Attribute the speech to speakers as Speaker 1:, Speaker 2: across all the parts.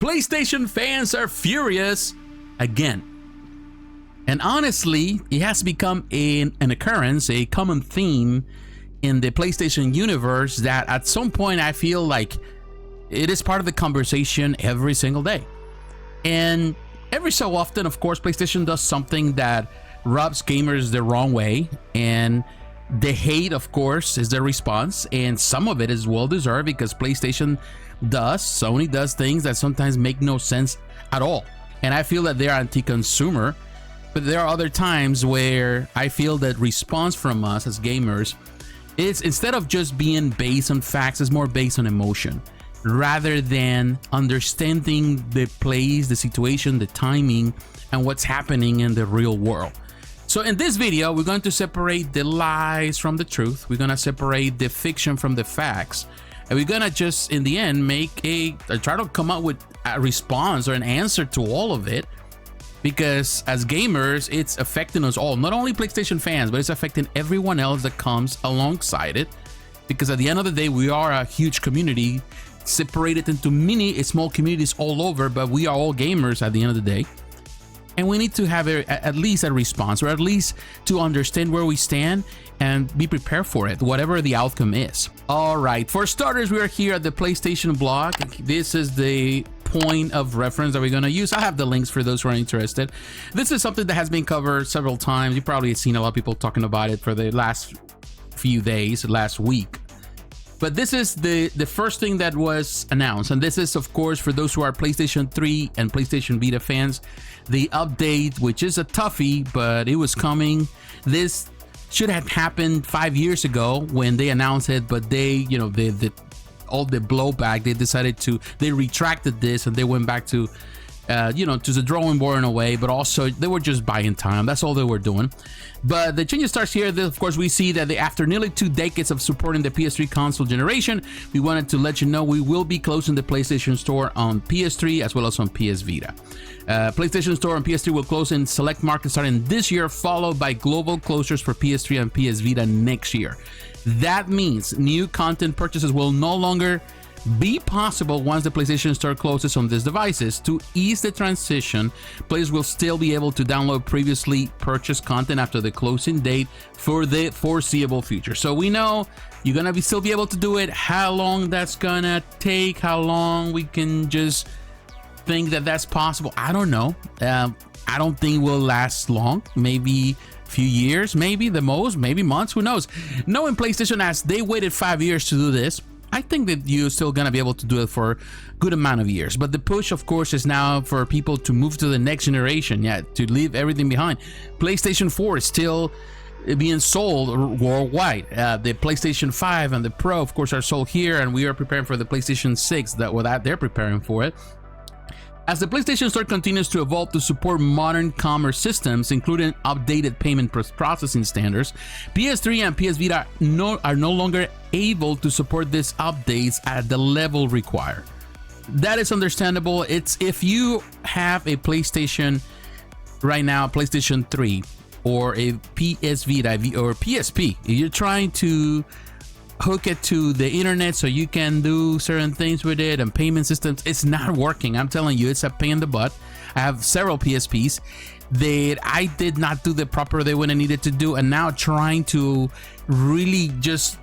Speaker 1: PlayStation fans are furious again. And honestly, it has become an occurrence, a common theme in the PlayStation universe that at some point I feel like it is part of the conversation every single day. And every so often, of course, PlayStation does something that rubs gamers the wrong way, and the hate, of course, is the response, and some of it is well deserved because Sony does things that sometimes make no sense at all, and I feel that they're anti-consumer. But there are other times where I feel that response from us as gamers is, instead of just being based on facts, is more based on emotion rather than understanding the place, the situation, the timing, and what's happening in the real world. So in this video, we're going to separate the lies from the truth. We're going to separate the fiction from the facts. And we're going to just, in the end, try to come up with a response or an answer to all of it. Because as gamers, it's affecting us all. Not only PlayStation fans, but it's affecting everyone else that comes alongside it. Because at the end of the day, we are a huge community separated into many small communities all over, but we are all gamers at the end of the day. And we need to have at least a response, or at least to understand where we stand and be prepared for it, whatever the outcome is. All right, for starters, we are here at the PlayStation blog. This is the point of reference that we're going to use. I have the links for those who are interested. This is something that has been covered several times. You probably have seen a lot of people talking about it for the last few days, last week. But this is the first thing that was announced, and this is, of course, for those who are PlayStation 3 and PlayStation Vita fans, the update, which is a toughie, but it was coming. This should have happened 5 years ago when they announced it, but they, all the blowback, they retracted this and they went back to to the drawing board in a way, but also they were just buying time. That's all they were doing. But the changes starts here. Of course, we see that after nearly 2 decades of supporting the PS3 console generation, we wanted to let you know we will be closing the PlayStation Store on PS3 as well as on PS Vita. PlayStation Store on PS3 will close in select markets starting this year, followed by global closures for PS3 and PS Vita next year. That means new content purchases will no longer be possible once the PlayStation Store closes on these devices. To ease the transition, players will still be able to download previously purchased content after the closing date for the foreseeable future. So we know you're gonna still be able to do it. How long that's gonna take, how long we can just think that that's possible, I don't know. I don't think it will last long. Maybe a few years, maybe the most, maybe months, who knows. Knowing PlayStation, as they waited 5 years to do this, I think that you're still gonna be able to do it for a good amount of years. But the push, of course, is now for people to move to the next generation, to leave everything behind. PlayStation 4 is still being sold worldwide. The PlayStation 5 and the Pro, of course, are sold here, and we are preparing for the PlayStation 6, that they're preparing for it. As the PlayStation Store continues to evolve to support modern commerce systems, including updated payment processing standards, PS3 and PS Vita are no longer able to support these updates at the level required. That is understandable. It's if you have a PlayStation right now, PlayStation 3, or a PS Vita or PSP, if you're trying to hook it to the internet so you can do certain things with it and payment systems, it's not working. I'm telling you, it's a pain in the butt. I have several PSPs that I did not do the proper way when I needed to do, and now trying to really just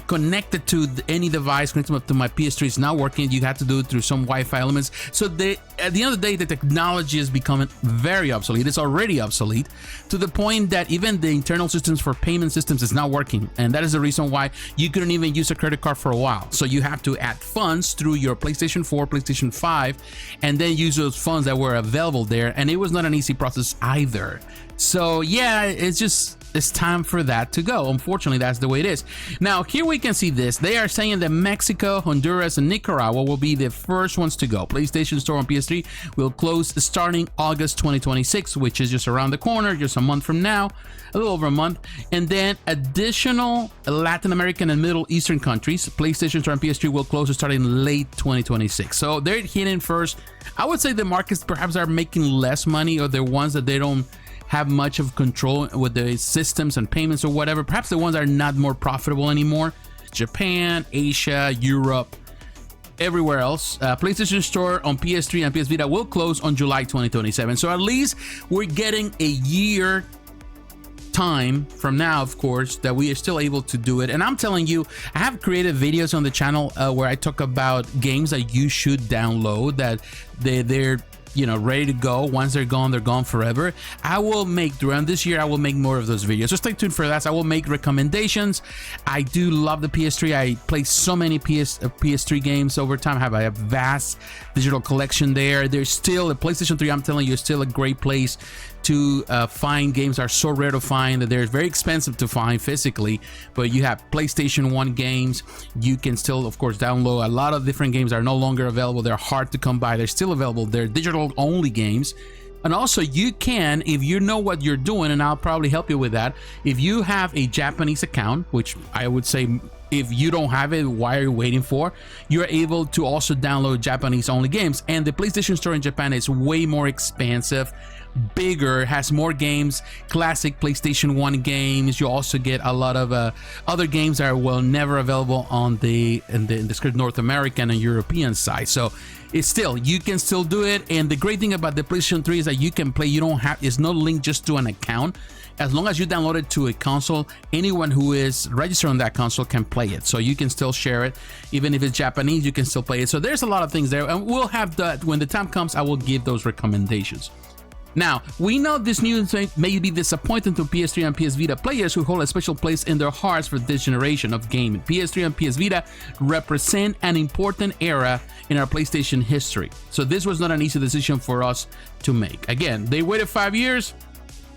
Speaker 1: connect it to any device, connect them up to my PS3, is not working. You have to do it through some Wi-Fi elements. So at the end of the day, the technology is becoming very obsolete. It's already obsolete to the point that even the internal systems for payment systems is not working, and that is the reason why you couldn't even use a credit card for a while. So you have to add funds through your PlayStation 4, PlayStation 5, and then use those funds that were available there, and it was not an easy process either. So yeah, it's time for that to go. Unfortunately, that's the way it is. Now, here we can see this. They are saying that Mexico, Honduras, and Nicaragua will be the first ones to go. PlayStation Store on PS3 will close starting August 2026, which is just around the corner, just a month from now, a little over a month. And then additional Latin American and Middle Eastern countries, PlayStation Store and PS3 will close starting late 2026. So they're hitting first. I would say the markets perhaps are making less money, or the ones that they don't have much of control with the systems and payments or whatever. Perhaps the ones that are not more profitable anymore. Japan, Asia, Europe, everywhere else. PlayStation Store on PS3 and PS Vita will close on July 2027. So at least we're getting a year time from now, of course, that we are still able to do it. And I'm telling you, I have created videos on the channel where I talk about games that you should download, that they're ready to go. Once they're gone forever. I will make, throughout this year, I will make more of those videos, so stay tuned for that. I will make recommendations. I do love the PS3. I play so many PS3 games over time. I have a vast digital collection there. There's still a PlayStation 3, I'm telling you, is still a great place to find games that are so rare to find that they're very expensive to find physically. But you have PlayStation 1 games. You can still, of course, download a lot of different games that are no longer available. They're hard to come by. They're still available. They're digital only games. And also you can, if you know what you're doing, and I'll probably help you with that, if you have a Japanese account, which I would say, if you don't have it, why are you waiting for? You're able to also download Japanese only games. And the PlayStation Store in Japan is way more expansive, bigger, has more games, classic PlayStation 1 games. You also get a lot of other games that are never available on the North American and European side. So it's still, you can still do it. And the great thing about the PlayStation 3 is that you can play, it's no link just to an account. As long as you download it to a console, anyone who is registered on that console can play it. So you can still share it. Even if it's Japanese, you can still play it. So there's a lot of things there. And we'll have that when the time comes. I will give those recommendations. Now, we know this news may be disappointing to PS3 and PS Vita players who hold a special place in their hearts for this generation of gaming. PS3 and PS Vita represent an important era in our PlayStation history. So this was not an easy decision for us to make. Again, they waited 5 years.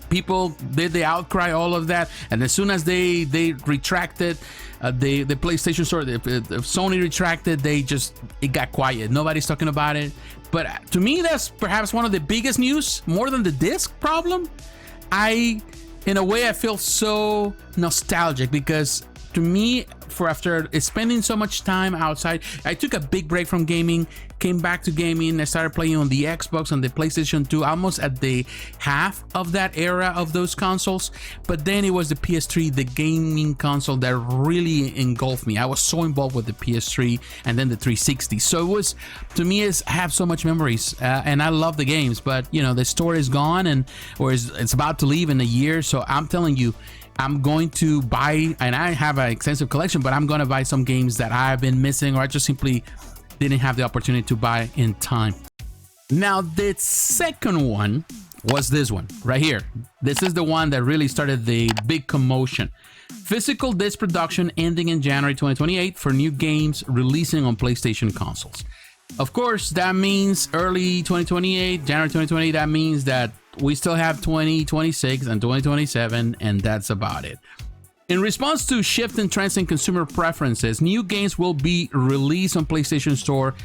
Speaker 1: People did the outcry, all of that, and as soon as they retracted, the PlayStation Store, Sony retracted, it got quiet. Nobody's talking about it. But to me, that's perhaps one of the biggest news, more than the disc problem. In a way, I feel so nostalgic because to me, after spending so much time outside, I took a big break from gaming, came back to gaming. I started playing on the Xbox and the PlayStation 2, almost at the half of that era of those consoles. But then it was the PS3, the gaming console, that really engulfed me. I was so involved with the PS3 and then the 360. So it was, to me, I have so much memories, and I love the games. But the store is gone, or it's about to leave in a year. So I'm telling you, I'm going to buy, and I have an extensive collection, but I'm going to buy some games that I've been missing, or I just simply didn't have the opportunity to buy in time. Now, the second one was this one right here. This is the one that really started the big commotion. Physical disc production ending in January 2028 for new games releasing on PlayStation consoles. Of course, that means early 2028, January 2028. That means that we still have 2026 and 2027, and that's about it. In response to shifting trends in consumer preferences, new games will be released on PlayStation Store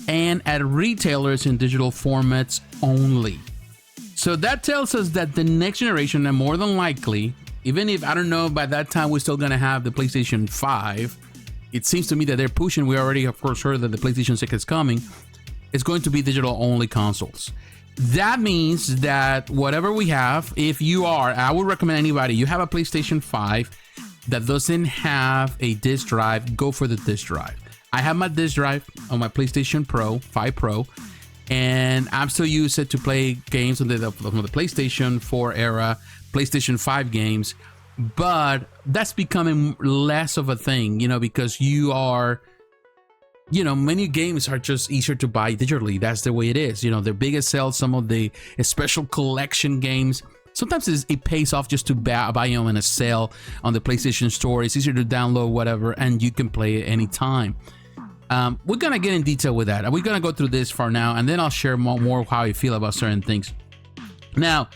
Speaker 1: and at retailers in digital formats only. So that tells us that the next generation, and more than likely, even if I don't know by that time we're still gonna have the PlayStation 5, it seems to me that they're pushing. We already, of course, heard that the PlayStation 6 is coming. It's going to be digital only consoles. That means that whatever we have, I would recommend anybody, you have a PlayStation 5 that doesn't have a disc drive, go for the disc drive. I have my disc drive on my PlayStation 5 Pro, and I'm still using it to play games on the PlayStation 4 era, PlayStation 5 games, but that's becoming less of a thing, because many games are just easier to buy digitally. That's the way it is. The biggest sales, some of the special collection games, sometimes it pays off just to buy them in a sale on the PlayStation Store. It's easier to download whatever, and you can play it anytime. We're gonna get in detail with that. We're gonna go through this for now, and then I'll share more how I feel about certain things. Now,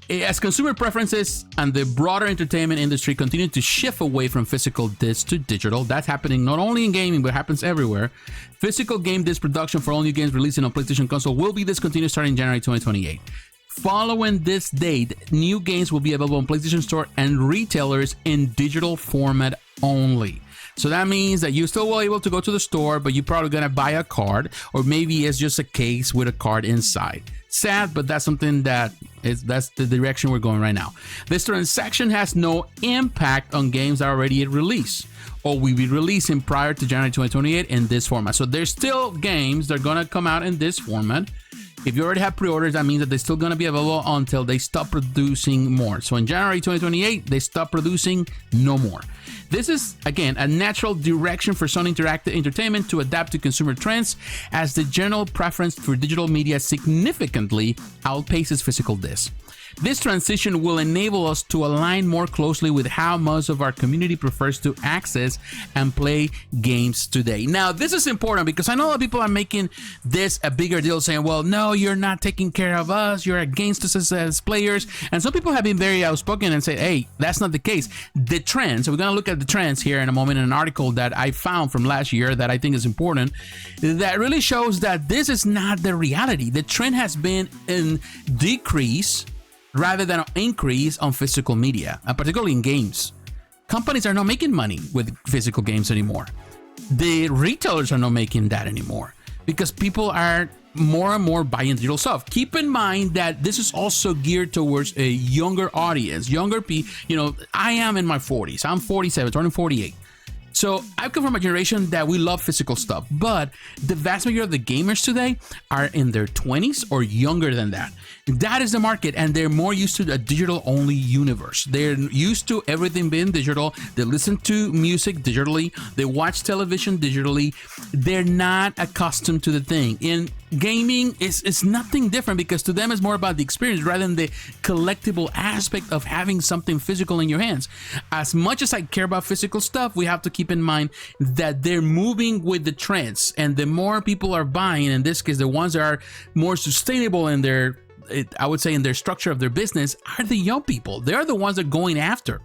Speaker 1: as consumer preferences and the broader entertainment industry continue to shift away from physical discs to digital, that's happening not only in gaming, but happens everywhere. Physical game disc production for all new games releasing on PlayStation console will be discontinued starting January 2028. Following this date, new games will be available on PlayStation Store and retailers in digital format only. So that means that you still will be able to go to the store, but you're probably gonna buy a card, or maybe it's just a case with a card inside. Sad, but that's something that That's the direction we're going right now. This transaction has no impact on games that are already released or will be releasing prior to January 2028 in this format. So there's still games that are going to come out in this format. If you already have pre-orders, that means that they're still going to be available until they stop producing more. So in January 2028, they stop producing no more. This is, again, a natural direction for Sony Interactive Entertainment to adapt to consumer trends as the general preference for digital media significantly outpaces physical discs. This transition will enable us to align more closely with how most of our community prefers to access and play games today. Now, this is important because I know a lot of people are making this a bigger deal, saying, well, no, you're not taking care of us, you're against us as players. And some people have been very outspoken and say, hey, that's not the case. The trends, so we're going to look at the trends here in a moment in an article that I found from last year that I think is important, that really shows that this is not the reality. The trend has been in decrease rather than an increase on physical media, particularly in games. Companies are not making money with physical games anymore. The retailers are not making that anymore because people are more and more buying digital stuff. Keep in mind that this is also geared towards a younger audience, younger people. I am in my 40s. I'm 47, turning 48. So I come from a generation that we love physical stuff, but the vast majority of the gamers today are in their 20s or younger than that. That is the market, and they're more used to a digital-only universe. They're used to everything being digital. They listen to music digitally. They watch television digitally. They're not accustomed to the thing. In gaming, it's nothing different because to them it's more about the experience rather than the collectible aspect of having something physical in your hands. As much as I care about physical stuff, we have to keep in mind that they're moving with the trends, and the more people are buying, in this case, the ones that are more sustainable in their, I would say, in their structure of their business, are the young people. They're the ones that are going after.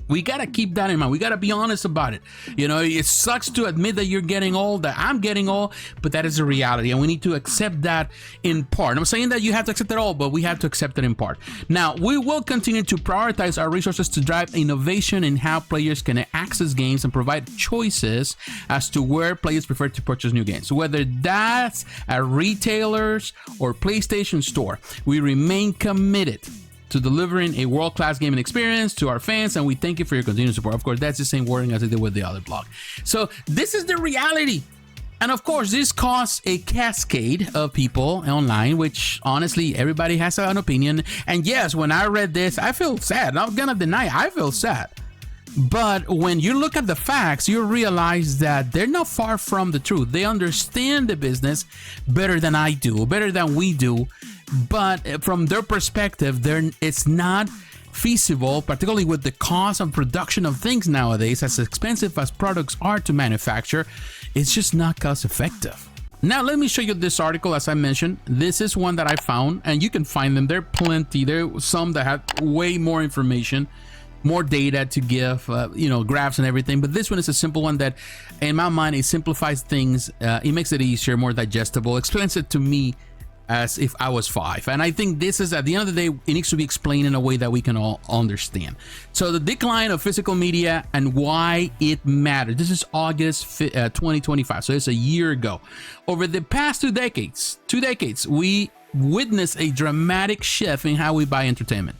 Speaker 1: We got to keep that in mind. We got to be honest about it. It sucks to admit that you're getting old, that I'm getting old, but that is a reality, and we need to accept that in part. I'm saying that you have to accept it all, but we have to accept it in part. Now, we will continue to prioritize our resources to drive innovation in how players can access games and provide choices as to where players prefer to purchase new games. Whether that's at retailers or PlayStation Store, we remain committed to delivering a world-class gaming experience to our fans, and we thank you for your continued support. Of course, that's the same wording as I did with the other blog. So this is the reality. And of course, this caused a cascade of people online, which honestly, everybody has an opinion. And yes, when I read this, I feel sad. I'm not gonna deny, I feel sad. But when you look at the facts, you realize that they're not far from the truth. They understand the business better than I do, better than we do. But from their perspective, it's not feasible, particularly with the cost of production of things nowadays, as expensive as products are to manufacture. It's just not cost effective. Now, let me show you this article. As I mentioned, this is one that I found, and you can find them. There are plenty. There are some that have way more information, more data to give, graphs and everything. But this one is a simple one that, in my mind, it simplifies things. It makes it easier, more digestible, explains it to me as if I was 5. And I think this is, at the end of the day, it needs to be explained in a way that we can all understand. So the decline of physical media and why it matters. This is August 2025. So it's a year ago. Over the past 2 decades, we witnessed a dramatic shift in how we buy entertainment.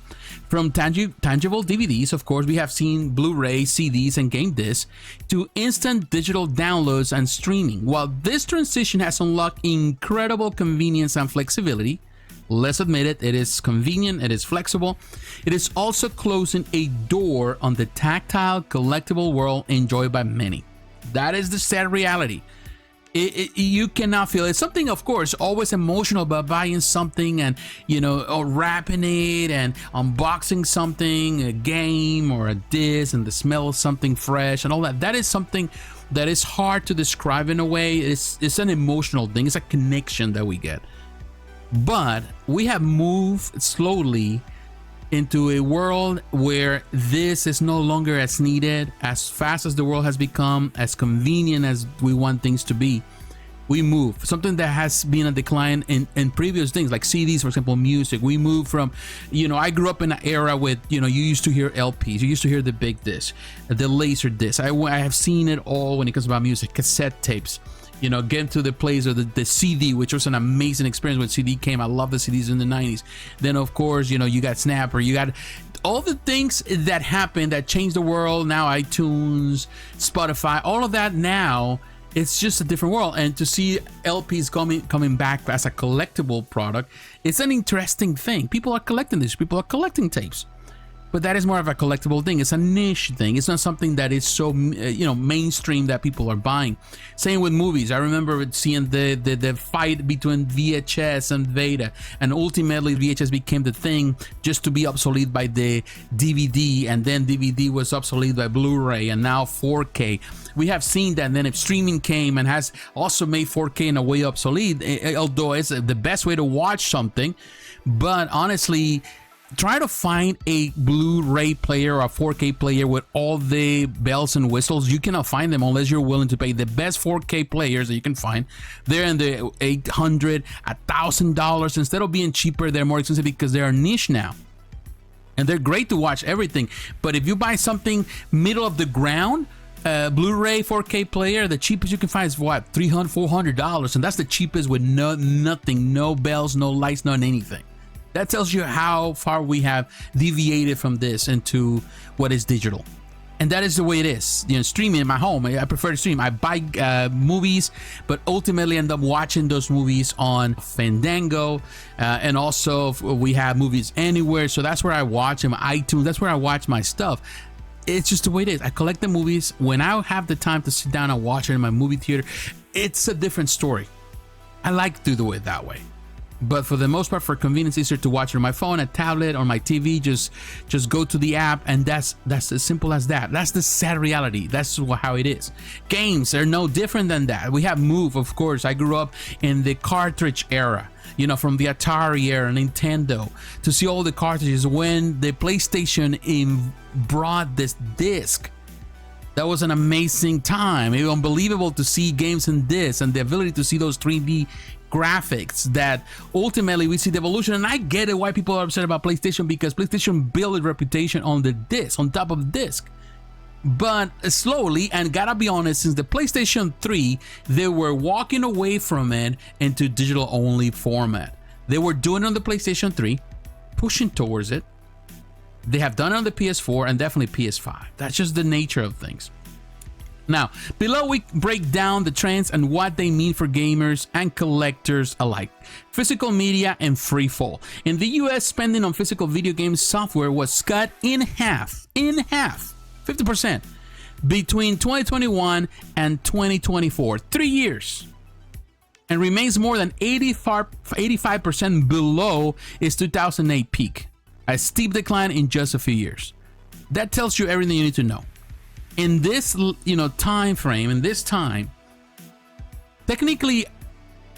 Speaker 1: From tangible DVDs, of course, we have seen Blu-ray, CDs, and game discs, to instant digital downloads and streaming. While this transition has unlocked incredible convenience and flexibility, let's admit it, it is convenient, it is flexible, it is also closing a door on the tactile, collectible world enjoyed by many. That is the sad reality. You cannot feel it. It's something, of course, always emotional about buying something and, or wrapping it and unboxing something, a game or a disc, and the smell of something fresh and all that. That is something that is hard to describe in a way. It's an emotional thing. It's a connection that we get. But we have moved slowly into a world where this is no longer as needed. As fast as the world has become, as convenient as we want things to be, we move. Something that has been a decline in previous things like CDs, for example, music. We move from, I grew up in an era with, you used to hear LPs, you used to hear the big disc, the laser disc. I have seen it all when it comes about music, cassette tapes, You know, get to the place of the CD, which was an amazing experience when CD came. I love the CDs in the 90s. Then, of course, you know, you got Snapper, you got all the things that happened that changed the world. Now iTunes, Spotify, all of that now, it's just a different world. And to see LPs coming back as a collectible product, it's an interesting thing. People are collecting this. People are collecting tapes. But that is more of a collectible thing. It's a niche thing. It's not something that is so, you know, mainstream that people are buying. Same with movies. I remember seeing the fight between VHS and Vita, and ultimately VHS became the thing just to be obsolete by the DVD, and then DVD was obsolete by Blu-ray, and now 4K. We have seen that. And then if streaming came and has also made 4K in a way obsolete, although it's the best way to watch something, but honestly, try to find a Blu-ray player or a 4K player with all the bells and whistles. You cannot find them unless you're willing to pay. The best 4K players that you can find, they're in the $800, $1,000. Instead of being cheaper, they're more expensive because they're niche now. And they're great to watch everything. But if you buy something middle of the ground, Blu-ray 4K player, the cheapest you can find is what, $300, $400, and that's the cheapest with nothing, no bells, no lights, no anything. That tells you how far we have deviated from this into what is digital. And that is the way it is. You know, streaming in my home, I prefer to stream. I buy movies, but ultimately end up watching those movies on Fandango. And also we have Movies Anywhere. So that's where I watch them. iTunes, that's where I watch my stuff. It's just the way it is. I collect the movies. When I have the time to sit down and watch it in my movie theater, it's a different story. I like to do it that way. But for the most part, for convenience, it's easier to watch it on my phone, a tablet, or my TV. Just go to the app, and that's as simple as that. That's the sad reality. That's how it is. Games are no different than that. We have Move, of course. I grew up in the cartridge era, you know, from the Atari era, Nintendo, to see all the cartridges when the PlayStation brought this disc. That was an amazing time. It was unbelievable to see games in this, and the ability to see those 3D graphics that ultimately we see the evolution. And I get it why people are upset about PlayStation, because PlayStation built a reputation on the disc, on top of the disc. But slowly, and gotta be honest, since the PlayStation 3, they were walking away from it into digital only format. They were doing it on the PlayStation 3, pushing towards it. They have done it on the PS4 and definitely PS5. That's just the nature of things. Now, below we break down the trends and what they mean for gamers and collectors alike. Physical media and free fall. In the US, spending on physical video game software was cut in half, 50%, between 2021 and 2024, 3 years, and remains more than 85% below its 2008 peak. A steep decline in just a few years. That tells you everything you need to know. In this, time frame, in this time, technically,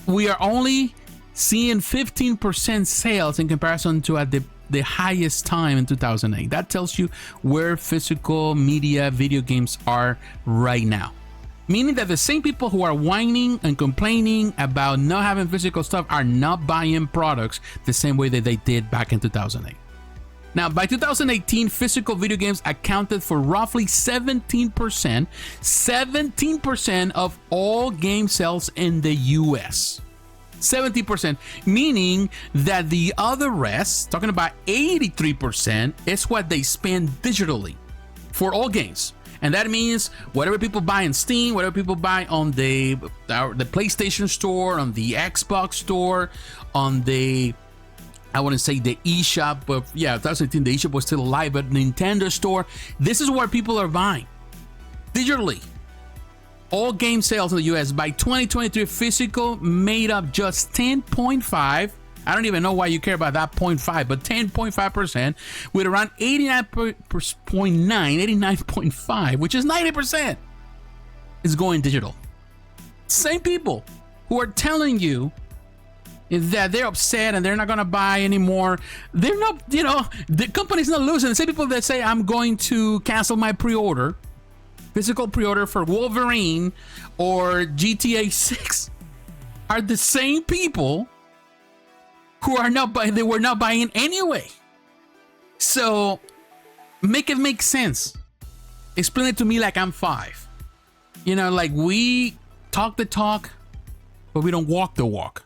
Speaker 1: we are only seeing 15% sales in comparison to at the highest time in 2008. That tells you where physical media video games are right now. Meaning that the same people who are whining and complaining about not having physical stuff are not buying products the same way that they did back in 2008. Now, by 2018, physical video games accounted for roughly 17% of all game sales in the US. 70%, meaning that the other rest, talking about 83%, is what they spend digitally for all games. And that means whatever people buy in Steam, whatever people buy on the PlayStation Store, on the Xbox Store, on the, I wouldn't say the eShop, but yeah, 2018 the eShop was still alive, but Nintendo Store, this is where people are buying digitally. All game sales in the US by 2023, physical made up just 10.5. I don't even know why you care about that 0.5, but 10.5%, with around 89.5, which is 90%, is going digital. Same people who are telling you that they're upset and they're not going to buy anymore. They're not, the company's not losing. The same people that say, I'm going to cancel my pre-order, physical pre-order for Wolverine or GTA 6, are the same people who are not buying, they were not buying anyway. So make it make sense. Explain it to me like I'm 5. Like we talk the talk, but we don't walk the walk.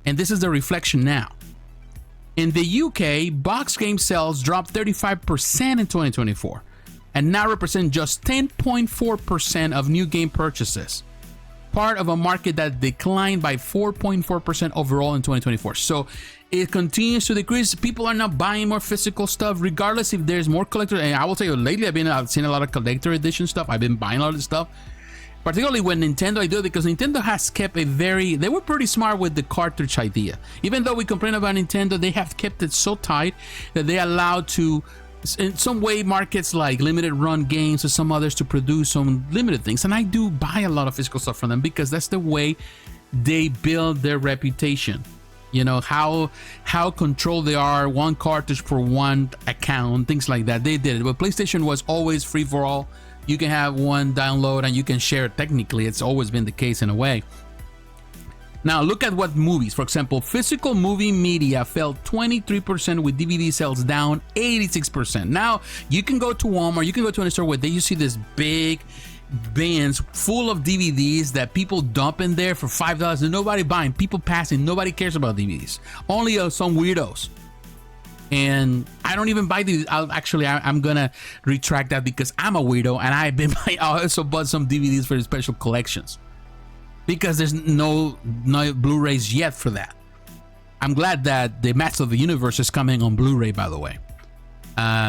Speaker 1: And this is the reflection now. In the UK, box game sales dropped 35% in 2024 and now represent just 10.4% of new game purchases, part of a market that declined by 4.4% overall in 2024. So it continues to decrease. People are not buying more physical stuff, regardless if there's more collector. And I will tell you, lately I've seen a lot of collector edition stuff. I've been buying a lot of this stuff, particularly when Nintendo, I do it because Nintendo has kept they were pretty smart with the cartridge idea. Even though we complain about Nintendo, they have kept it so tight that they allowed to, in some way, markets like limited run games or some others to produce some limited things. And I do buy a lot of physical stuff from them because that's the way they build their reputation. You know, how controlled they are, one cartridge for one account, things like that. They did it. But PlayStation was always free for all. You can have one download and you can share it. Technically, it's always been the case in a way. Now, look at what movies. For example, physical movie media fell 23% with DVD sales down 86%. Now, you can go to Walmart, you can go to a store where you see this big bins full of DVDs that people dump in there for $5 and nobody buying. People passing. Nobody cares about DVDs. Only some weirdos. And I don't even buy these. I'm gonna retract that because I'm a weirdo and I've been buying. I also bought some DVDs for the special collections because there's no Blu-rays yet for that. I'm glad that the Master of the Universe is coming on Blu-ray, by the way,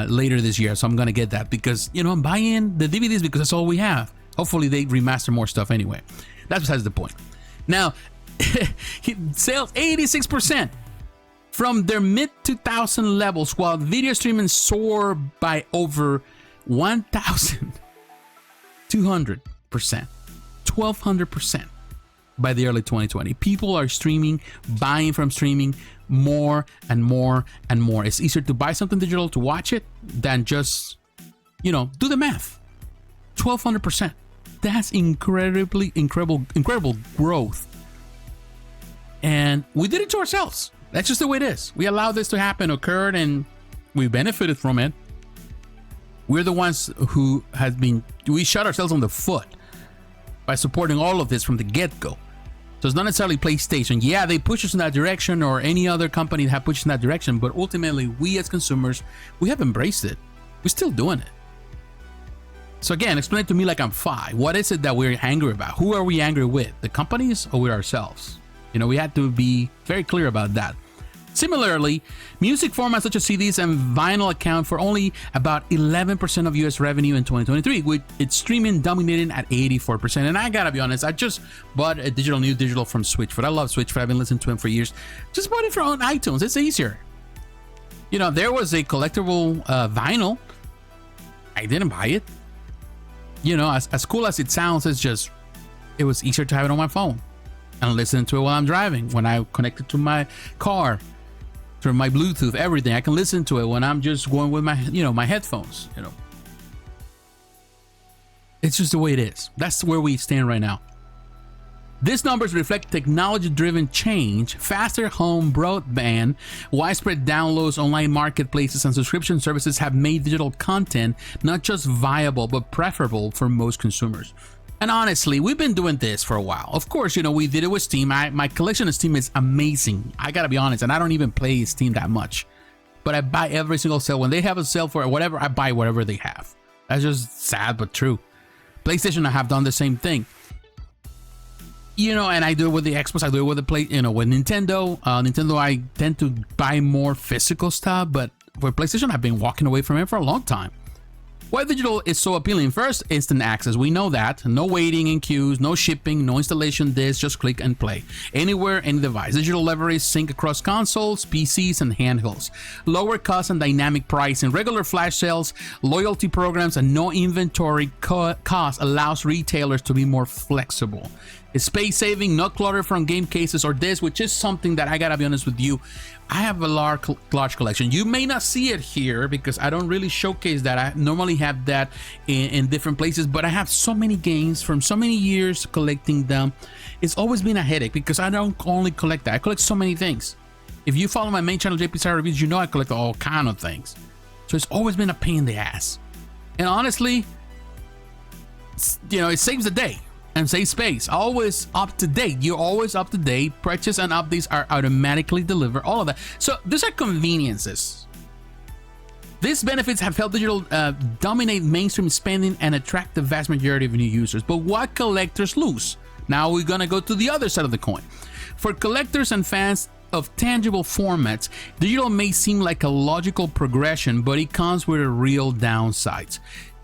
Speaker 1: later this year. So I'm gonna get that because, you know, I'm buying the DVDs because that's all we have. Hopefully they remaster more stuff anyway. That's besides the point. Now, sales 86%. From their mid-2000 levels, while video streaming soared by over 1,200%, 1,200% by the early 2020. People are streaming, buying from streaming more and more and more. It's easier to buy something digital to watch it than just, you know, do the math. 1,200%. That's incredible growth. And we did it to ourselves. That's just the way it is. We allowed this to happen, occurred, and we benefited from it. We're the ones who we shot ourselves on the foot by supporting all of this from the get-go. So it's not necessarily PlayStation. Yeah, they push us in that direction, or any other company that have pushed us in that direction, but ultimately, we as consumers, we have embraced it. We're still doing it. So again, explain it to me like I'm 5. What is it that we're angry about? Who are we angry with? The companies or with ourselves? You know, we had to be very clear about that. Similarly, music formats such as CDs and vinyl account for only about 11% of US revenue in 2023, with its streaming dominating at 84%. And I gotta be honest, I just bought a new digital from Switchfoot. I love Switchfoot. I've been listening to him for years. Just bought it on iTunes. It's easier. You know, there was a collectible vinyl. I didn't buy it. You know, as cool as it sounds, it was easier to have it on my phone and listen to it while I'm driving. When I connect it to my car, through my Bluetooth, everything, I can listen to it when I'm just going with my, my headphones. It's just the way it is. That's where we stand right now. These numbers reflect technology-driven change, faster home broadband, widespread downloads, online marketplaces, and subscription services have made digital content not just viable, but preferable for most consumers. And honestly, we've been doing this for a while. Of course, we did it with Steam. My collection of Steam is amazing. I gotta be honest, and I don't even play Steam that much. But I buy every single sale. When they have a sale for whatever, I buy whatever they have. That's just sad, but true. PlayStation, I have done the same thing. And I do it with the Xbox. I do it with with Nintendo. Nintendo, I tend to buy more physical stuff, but for PlayStation, I've been walking away from it for a long time. Why digital is so appealing? First, instant access. We know that. No waiting in queues, no shipping, no installation discs, just click and play. Anywhere, any device. Digital leverage sync across consoles, PCs, and handhelds. Lower cost and dynamic pricing. Regular flash sales, loyalty programs, and no inventory cost allows retailers to be more flexible. It's space saving, no clutter from game cases or discs, which is something that I gotta be honest with you. I have a large collection. You may not see it here because I don't really showcase that. I normally have that in different places, but I have so many games from so many years collecting them. It's always been a headache because I don't only collect that. I collect so many things. If you follow my main channel, jpsarrireviews, you know I collect all kind of things. So it's always been a pain in the ass. And honestly, it saves the day. and save space. Always up to date. You're always up to date. Purchase and updates are automatically delivered. All of that. So these are conveniences. These benefits have helped digital dominate mainstream spending and attract the vast majority of new users. But what collectors lose? Now we're gonna go to the other side of the coin. For collectors and fans of tangible formats, digital may seem like a logical progression, but it comes with a real downsides.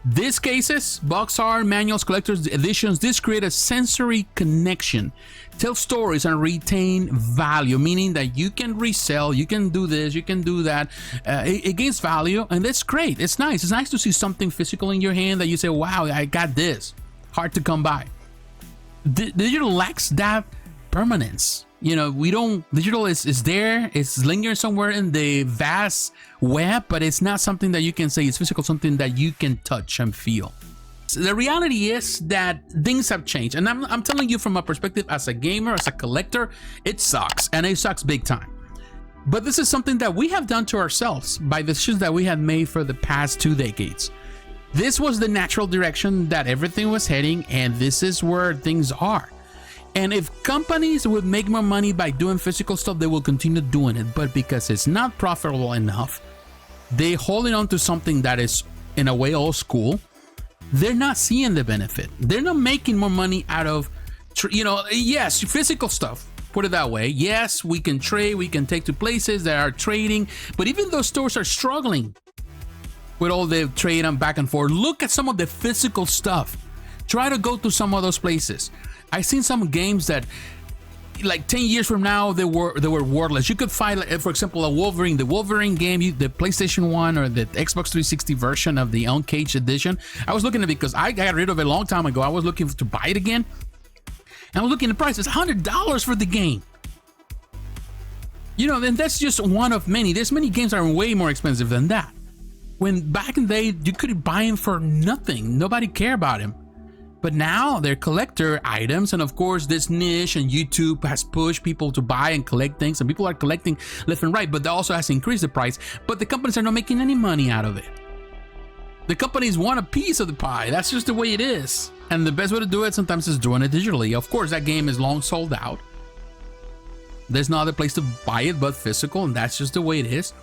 Speaker 1: These cases, box art, manuals, collector's editions, this create a sensory connection, tell stories, and retain value, meaning that you can resell, you can do this, you can do that. It gains value, and that's great. It's nice. It's nice to see something physical in your hand that you say, wow, I got this. Hard to come by. Digital lacks that permanence. You know, digital is there, it's lingering somewhere in the vast web, but it's not something that you can say it's physical, something that you can touch and feel. So the reality is that things have changed, and I'm telling you from a perspective as a gamer, as a collector, it sucks, and it sucks big time. But this is something that we have done to ourselves by the decisions that we have made for the past 2 decades. This was the natural direction that everything was heading, and this is where things are. And if companies would make more money by doing physical stuff, they will continue doing it. But because it's not profitable enough, they're holding on to something that is, in a way, old school. They're not seeing the benefit. They're not making more money out of, yes, physical stuff. Put it that way. Yes, we can trade. We can take to places that are trading. But even those stores are struggling with all the trade and back and forth. Look at some of the physical stuff. Try to go to some of those places. I've seen some games that, like 10 years from now, they were worthless. You could find, for example, the Wolverine game, the PlayStation 1 or the Xbox 360 version of the Uncaged edition. I was looking at it because I got rid of it a long time ago. I was looking to buy it again. And I was looking at the price. It's $100 for the game. And that's just one of many. There's many games that are way more expensive than that. When back in the day, you could buy them for nothing. Nobody cared about them. But now they're collector items, and of course this niche and YouTube has pushed people to buy and collect things, and people are collecting left and right, but that also has increased the price, but the companies are not making any money out of it. The companies want a piece of the pie. That's just the way it is. And the best way to do it sometimes is doing it digitally. Of course, that game is long sold out. There's no other place to buy it but physical, and that's just the way it is.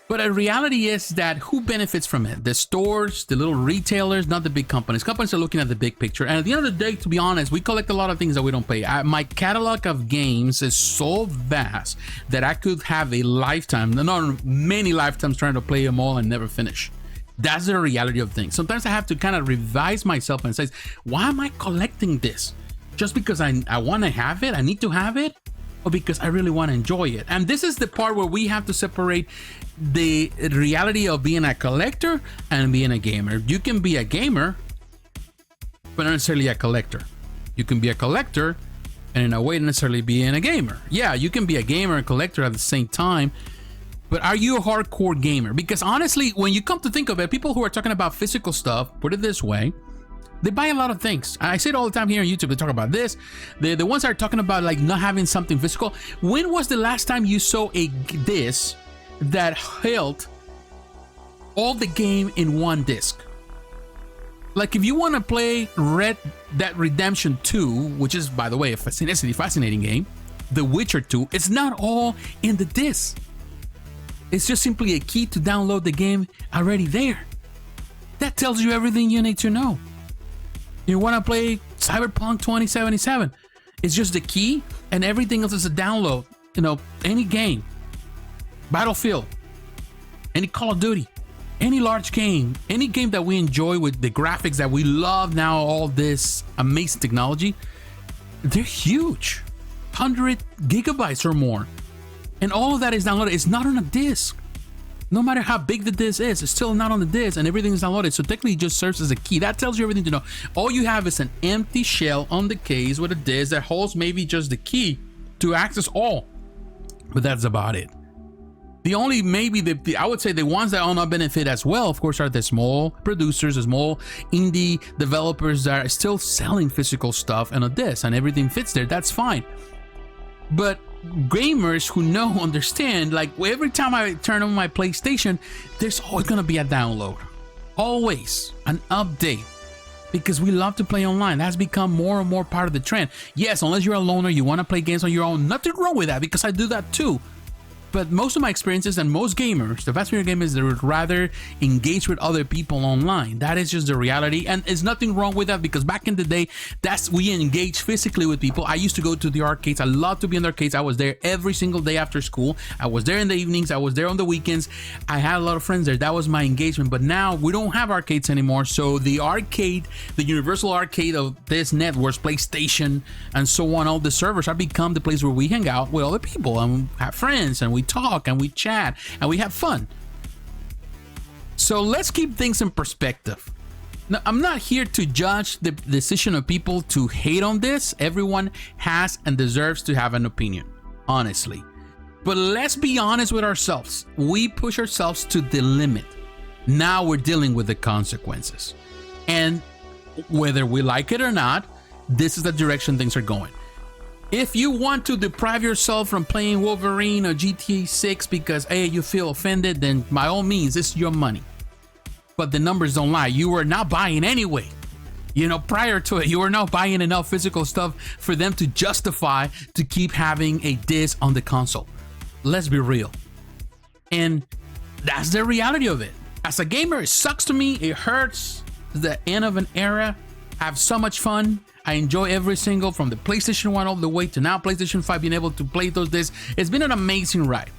Speaker 1: But the reality is that who benefits from it? The stores, the little retailers, not the big companies. Companies are looking at the big picture. And at the end of the day, to be honest, we collect a lot of things that we don't pay. My catalog of games is so vast that I could have a lifetime, not many lifetimes, trying to play them all and never finish. That's the reality of things. Sometimes I have to kind of revise myself and say, why am I collecting this? Just because I want to have it? I need to have it? Or because I really want to enjoy it? And this is the part where we have to separate the reality of being a collector and being a gamer. You can be a gamer, but not necessarily a collector. You can be a collector and in a way not necessarily being a gamer. Yeah, you can be a gamer and collector at the same time, but are you a hardcore gamer? Because honestly, when you come to think of it, people who are talking about physical stuff, put it this way, they buy a lot of things. I say it all the time here on YouTube. They talk about this. The ones that are talking about like not having something physical. When was the last time you saw this that held all the game in one disc? Like if you want to play Red Dead Redemption 2, which is, by the way, a fascinating game, The Witcher 2, it's not all in the disc. It's just simply a key to download the game already there. That tells you everything you need to know. You want to play Cyberpunk 2077, it's just the key and everything else is a download. Any game, Battlefield, any Call of Duty, any large game, any game that we enjoy with the graphics that we love now, all this amazing technology, they're huge, 100 gigabytes or more. And all of that is downloaded. It's not on a disc. No matter how big the disc is, it's still not on the disc and everything is downloaded. So technically it just serves as a key. That tells you everything to know. All you have is an empty shell on the case with a disc that holds maybe just the key to access all. But that's about it. The only I would say the ones that will not benefit as well, of course, are the small producers, the small indie developers that are still selling physical stuff and a disc and everything fits there. That's fine. But gamers who understand, like every time I turn on my PlayStation, there's always gonna be a download, always an update. because we love to play online. That's become more and more part of the trend. Yes, unless you're a loner, you want to play games on your own. Nothing wrong with that, because I do that too. But most of my experiences, and most gamers, the vast majority of gamers, they would rather engage with other people online. That is just the reality, and there's nothing wrong with that, because back in the day, we engage physically with people. I used to go to the arcades. I love to be in the arcades. I was there every single day after school. I was there in the evenings. I was there on the weekends. I had a lot of friends there. That was my engagement. But now we don't have arcades anymore. So the arcade, the universal arcade of this networks, PlayStation, and so on, all the servers have become the place where we hang out with other people and have friends, and we talk and we chat and we have fun. So let's keep things in perspective. Now, I'm not here to judge the decision of people to hate on this. Everyone has and deserves to have an opinion, honestly. But let's be honest with ourselves. We push ourselves to the limit. Now we're dealing with the consequences. And whether we like it or not, this is the direction things are going. If you want to deprive yourself from playing Wolverine or GTA 6 because, hey, you feel offended, then by all means, it's your money. But the numbers don't lie. You were not buying anyway. You know, prior to it, you were not buying enough physical stuff for them to justify to keep having a disc on the console. Let's be real. And that's the reality of it. As a gamer, it sucks to me. It hurts. It's the end of an era. I have so much fun. I enjoy every single, from the PlayStation 1 all the way to now PlayStation 5, being able to play those discs. It's been an amazing ride.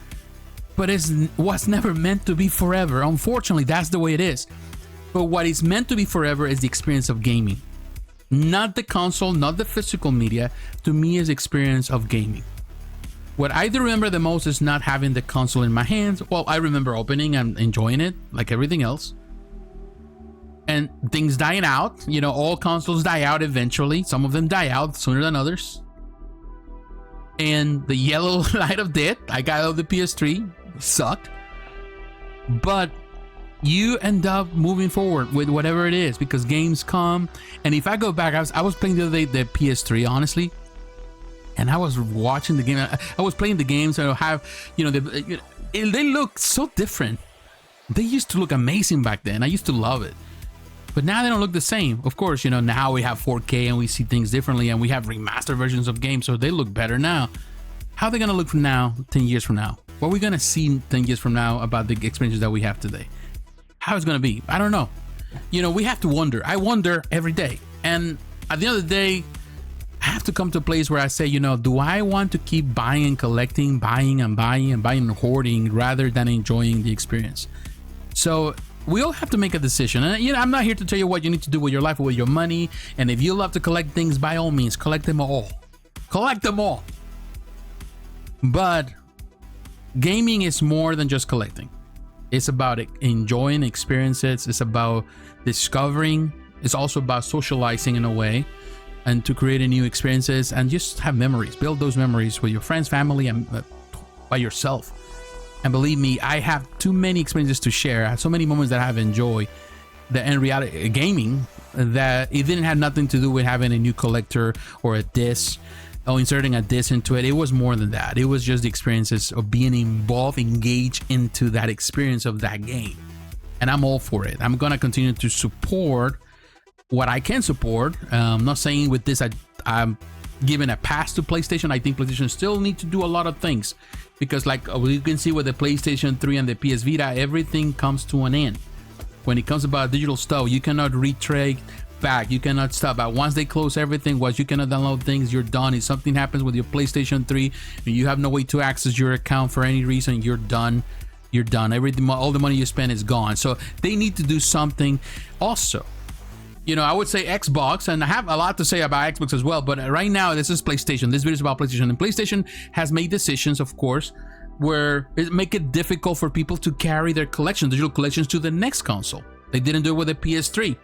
Speaker 1: But it was never meant to be forever. Unfortunately, that's the way it is. But what is meant to be forever is the experience of gaming. Not the console, not the physical media. To me, is the experience of gaming. What I do remember the most is not having the console in my hands. Well, I remember opening and enjoying it like everything else. And things dying out. You know, all consoles die out eventually. Some of them die out sooner than others. And the yellow light of death, I got out of the PS3, sucked. But you end up moving forward with whatever it is, because games come. And if I go back, I was playing the other day the PS3, honestly. And I was watching the game. I was playing the games. I have, they look so different. They used to look amazing back then. I used to love it. But now they don't look the same. Of course, now we have 4K and we see things differently, and we have remastered versions of games, so they look better now. How are they going to look from now, 10 years from now? What are we going to see 10 years from now about the experiences that we have today? How it's going to be? I don't know. We have to wonder. I wonder every day. And at the end of the day, I have to come to a place where I say, do I want to keep buying and collecting, buying and hoarding, rather than enjoying the experience? So we all have to make a decision. And I'm not here to tell you what you need to do with your life or with your money. And if you love to collect things, by all means, collect them all. Collect them all. But gaming is more than just collecting. It's about enjoying experiences. It's about discovering. It's also about socializing in a way, and to create new experiences and just have memories. Build those memories with your friends, family, and by yourself. And believe me, I have too many experiences to share. I have so many moments that I have enjoyed that in reality, gaming, that it didn't have nothing to do with having a new collector or a disc or inserting a disc into it. It was more than that. It was just the experiences of being involved, engaged into that experience of that game. And I'm all for it. I'm going to continue to support what I can support. I'm not saying with this I'm giving a pass to PlayStation. I think PlayStation still need to do a lot of things, because like you can see with the PlayStation 3 and the PS Vita, everything comes to an end. When it comes about digital stuff, you cannot retrade back. You cannot stop. But once they close everything, once you cannot download things, you're done. If something happens with your PlayStation 3 and you have no way to access your account for any reason, you're done. You're done. Everything, all the money you spend is gone. So they need to do something. Also, I would say Xbox, and I have a lot to say about Xbox as well, but right now this is PlayStation. This video is about PlayStation, and PlayStation has made decisions, of course, where it make it difficult for people to carry their digital collections to the next console. They didn't do it with the PS3.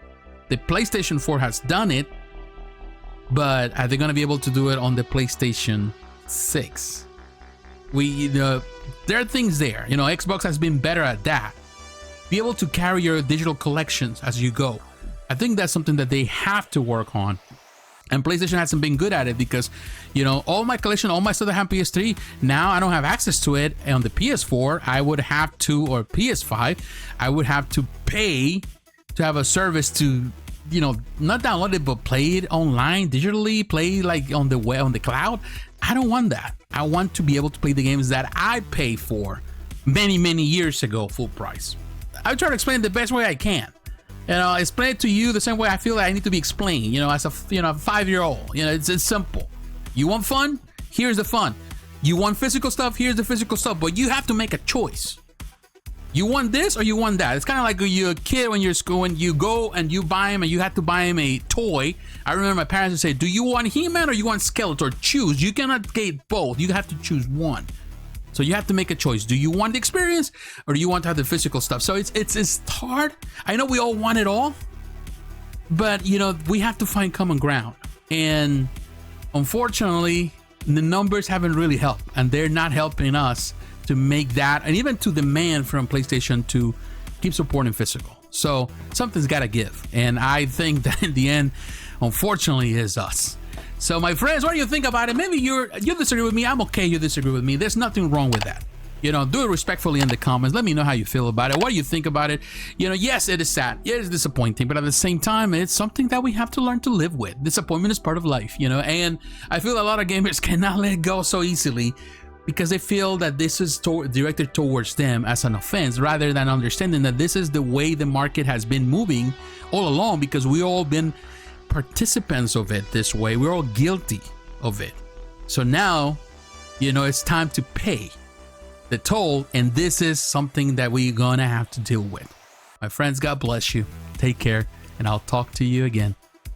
Speaker 1: The PlayStation 4 has done it, but are they going to be able to do it on the PlayStation 6? There are things there. Xbox has been better at that. Be able to carry your digital collections as you go. I think that's something that they have to work on. And PlayStation hasn't been good at it, because, all my collection, all my stuff that I have PS3, now I don't have access to it. And on the PS4, I would have to, or PS5, I would have to pay to have a service to not download it, but play it online digitally, play like on the web, on the cloud. I don't want that. I want to be able to play the games that I paid for many years ago, full price. I try to explain it the best way I can. Explain it to you the same way I feel that I need to be explained. As a 5-year-old. It's simple. You want fun? Here's the fun. You want physical stuff? Here's the physical stuff. But you have to make a choice. You want this or you want that? It's kind of like you're a kid when you're school, when you go and you buy him and you have to buy him a toy. I remember my parents would say, do you want He-Man or you want Skeletor? Choose. You cannot get both. You have to choose one. So you have to make a choice. Do you want the experience or do you want to have the physical stuff? So it's hard. I know we all want it all, but we have to find common ground. And unfortunately, the numbers haven't really helped, and they're not helping us to make that, and even to demand from PlayStation to keep supporting physical. So something's got to give, and I think that in the end, unfortunately, is us. So my friends, what do you think about it? Maybe you disagree with me. I'm okay. You disagree with me. There's nothing wrong with that. Do it respectfully in the comments. Let me know how you feel about it. What do you think about it? Yes, it is sad. It is disappointing, but at the same time, it's something that we have to learn to live with. Disappointment is part of life, and I feel a lot of gamers cannot let go so easily because they feel that this is directed towards them as an offense, rather than understanding that this is the way the market has been moving all along, because we all been participants of it this way. We're all guilty of it. So now, it's time to pay the toll, and this is something that we're gonna have to deal with. My friends, God bless you. Take care, and I'll talk to you again.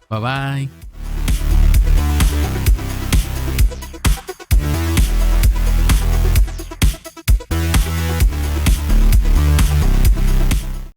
Speaker 1: Bye-bye.